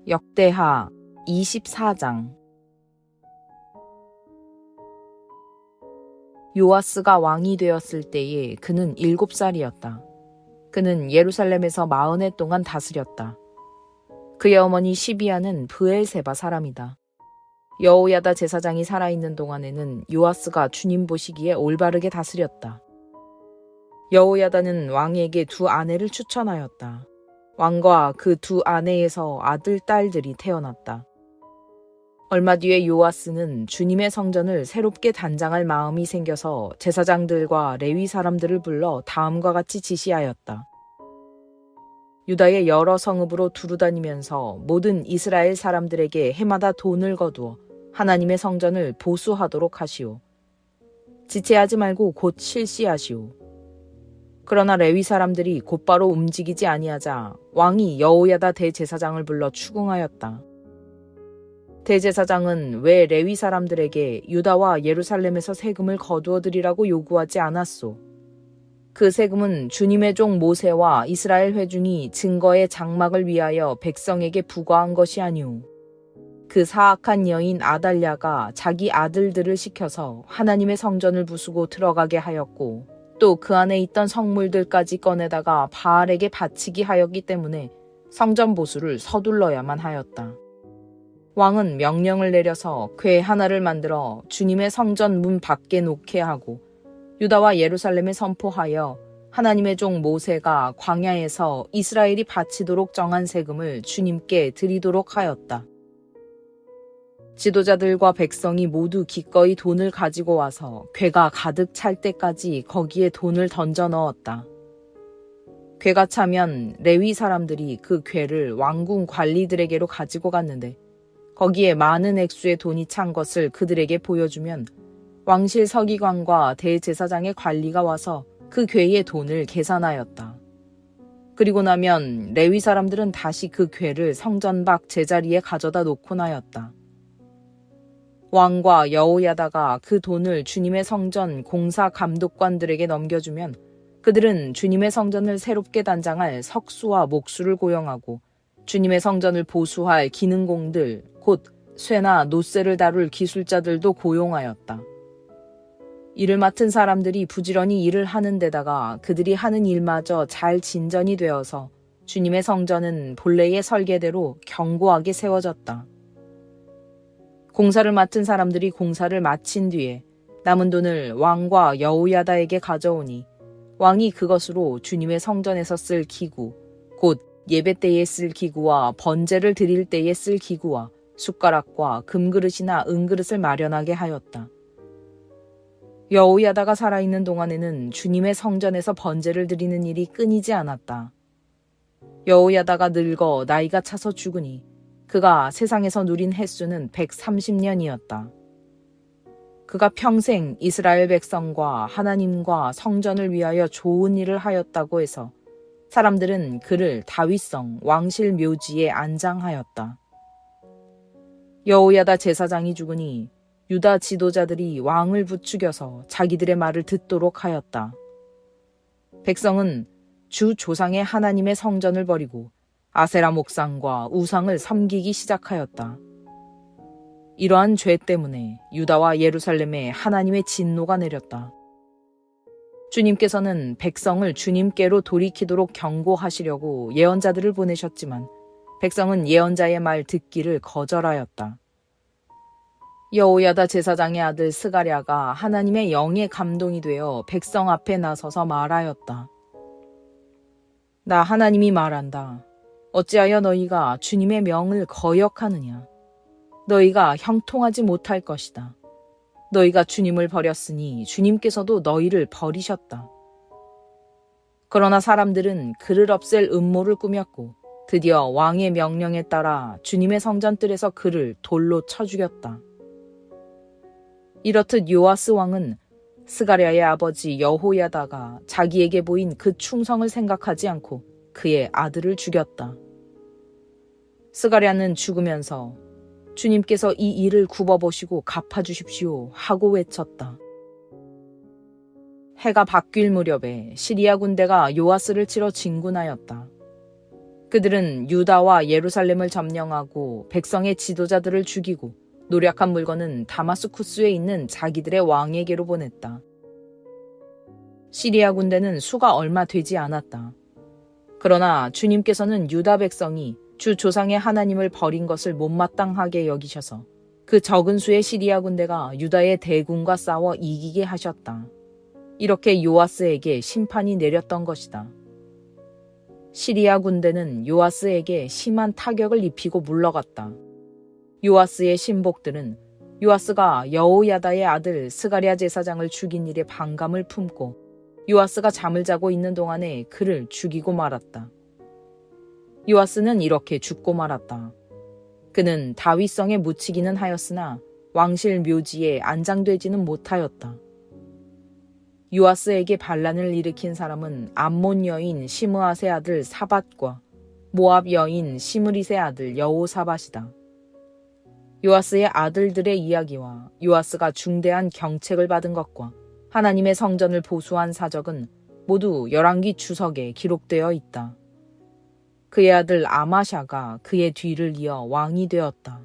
역대하 24장. 요아스가 왕이 되었을 때에 그는 7살이었다. 그는 예루살렘에서 40해 동안 다스렸다. 그의 어머니 시비아는 브엘세바 사람이다. 여호야다 제사장이 살아있는 동안에는 요아스가 주님 보시기에 올바르게 다스렸다. 여호야다는 왕에게 2 아내를 추천하였다. 왕과 그 2 아내에서 아들, 딸들이 태어났다. 얼마 뒤에 요아스는 주님의 성전을 새롭게 단장할 마음이 생겨서 제사장들과 레위 사람들을 불러 다음과 같이 지시하였다. 유다의 여러 성읍으로 두루다니면서 모든 이스라엘 사람들에게 해마다 돈을 거두어 하나님의 성전을 보수하도록 하시오. 지체하지 말고 곧 실시하시오. 그러나 레위 사람들이 곧바로 움직이지 아니하자 왕이 여호야다 대제사장을 불러 추궁하였다. 대제사장은 왜 레위 사람들에게 유다와 예루살렘에서 세금을 거두어 드리라고 요구하지 않았소? 그 세금은 주님의 종 모세와 이스라엘 회중이 증거의 장막을 위하여 백성에게 부과한 것이 아니오. 그 사악한 여인 아달랴가 자기 아들들을 시켜서 하나님의 성전을 부수고 들어가게 하였고 또 그 안에 있던 성물들까지 꺼내다가 바알에게 바치기 하였기 때문에 성전 보수를 서둘러야만 하였다. 왕은 명령을 내려서 궤 하나를 만들어 주님의 성전 문 밖에 놓게 하고 유다와 예루살렘에 선포하여 하나님의 종 모세가 광야에서 이스라엘이 바치도록 정한 세금을 주님께 드리도록 하였다. 지도자들과 백성이 모두 기꺼이 돈을 가지고 와서 궤가 가득 찰 때까지 거기에 돈을 던져 넣었다. 궤가 차면 레위 사람들이 그 궤를 왕궁 관리들에게로 가지고 갔는데 거기에 많은 액수의 돈이 찬 것을 그들에게 보여주면 왕실 서기관과 대제사장의 관리가 와서 그 궤의 돈을 계산하였다. 그리고 나면 레위 사람들은 다시 그 궤를 성전 밖 제자리에 가져다 놓곤 하였다. 왕과 여호야다가 그 돈을 주님의 성전 공사 감독관들에게 넘겨주면 그들은 주님의 성전을 새롭게 단장할 석수와 목수를 고용하고 주님의 성전을 보수할 기능공들 곧 쇠나 노쇠를 다룰 기술자들도 고용하였다. 일을 맡은 사람들이 부지런히 일을 하는 데다가 그들이 하는 일마저 잘 진전이 되어서 주님의 성전은 본래의 설계대로 견고하게 세워졌다. 공사를 맡은 사람들이 공사를 마친 뒤에 남은 돈을 왕과 여호야다에게 가져오니 왕이 그것으로 주님의 성전에서 쓸 기구, 곧 예배 때에 쓸 기구와 번제를 드릴 때에 쓸 기구와 숟가락과 금그릇이나 은그릇을 마련하게 하였다. 여호야다가 살아있는 동안에는 주님의 성전에서 번제를 드리는 일이 끊이지 않았다. 여호야다가 늙어 나이가 차서 죽으니 그가 세상에서 누린 횟수는 130년이었다. 그가 평생 이스라엘 백성과 하나님과 성전을 위하여 좋은 일을 하였다고 해서 사람들은 그를 다윗성 왕실 묘지에 안장하였다. 여호야다 제사장이 죽으니 유다 지도자들이 왕을 부추겨서 자기들의 말을 듣도록 하였다. 백성은 주 조상의 하나님의 성전을 버리고 아세라 목상과 우상을 섬기기 시작하였다. 이러한 죄 때문에 유다와 예루살렘에 하나님의 진노가 내렸다. 주님께서는 백성을 주님께로 돌이키도록 경고하시려고 예언자들을 보내셨지만 백성은 예언자의 말 듣기를 거절하였다. 여호야다 제사장의 아들 스가랴가 하나님의 영에 감동이 되어 백성 앞에 나서서 말하였다. 나 하나님이 말한다. 어찌하여 너희가 주님의 명을 거역하느냐? 너희가 형통하지 못할 것이다. 너희가 주님을 버렸으니 주님께서도 너희를 버리셨다. 그러나 사람들은 그를 없앨 음모를 꾸몄고 드디어 왕의 명령에 따라 주님의 성전뜰에서 그를 돌로 쳐 죽였다. 이렇듯 요아스 왕은 스가랴의 아버지 여호야다가 자기에게 보인 그 충성을 생각하지 않고 그의 아들을 죽였다. 스가랴는 죽으면서 주님께서 이 일을 굽어보시고 갚아주십시오 하고 외쳤다. 해가 바뀔 무렵에 시리아 군대가 요아스를 치러 진군하였다. 그들은 유다와 예루살렘을 점령하고 백성의 지도자들을 죽이고 노력한 물건은 다마스쿠스에 있는 자기들의 왕에게로 보냈다. 시리아 군대는 수가 얼마 되지 않았다. 그러나 주님께서는 유다 백성이 주 조상의 하나님을 버린 것을 못마땅하게 여기셔서 그 적은 수의 시리아 군대가 유다의 대군과 싸워 이기게 하셨다. 이렇게 요아스에게 심판이 내렸던 것이다. 시리아 군대는 요아스에게 심한 타격을 입히고 물러갔다. 요아스의 신복들은 요아스가 여호야다의 아들 스가랴 제사장을 죽인 일에 반감을 품고 요아스가 잠을 자고 있는 동안에 그를 죽이고 말았다. 요아스는 이렇게 죽고 말았다. 그는 다윗성에 묻히기는 하였으나 왕실 묘지에 안장되지는 못하였다. 요아스에게 반란을 일으킨 사람은 암몬 여인 시므앗의 아들 사밧과 모압 여인 시므릿의 아들 여호사밧이다. 요아스의 아들들의 이야기와 요아스가 중대한 경책을 받은 것과 하나님의 성전을 보수한 사적은 모두 열왕기 주석에 기록되어 있다. 그의 아들 아마샤가 그의 뒤를 이어 왕이 되었다.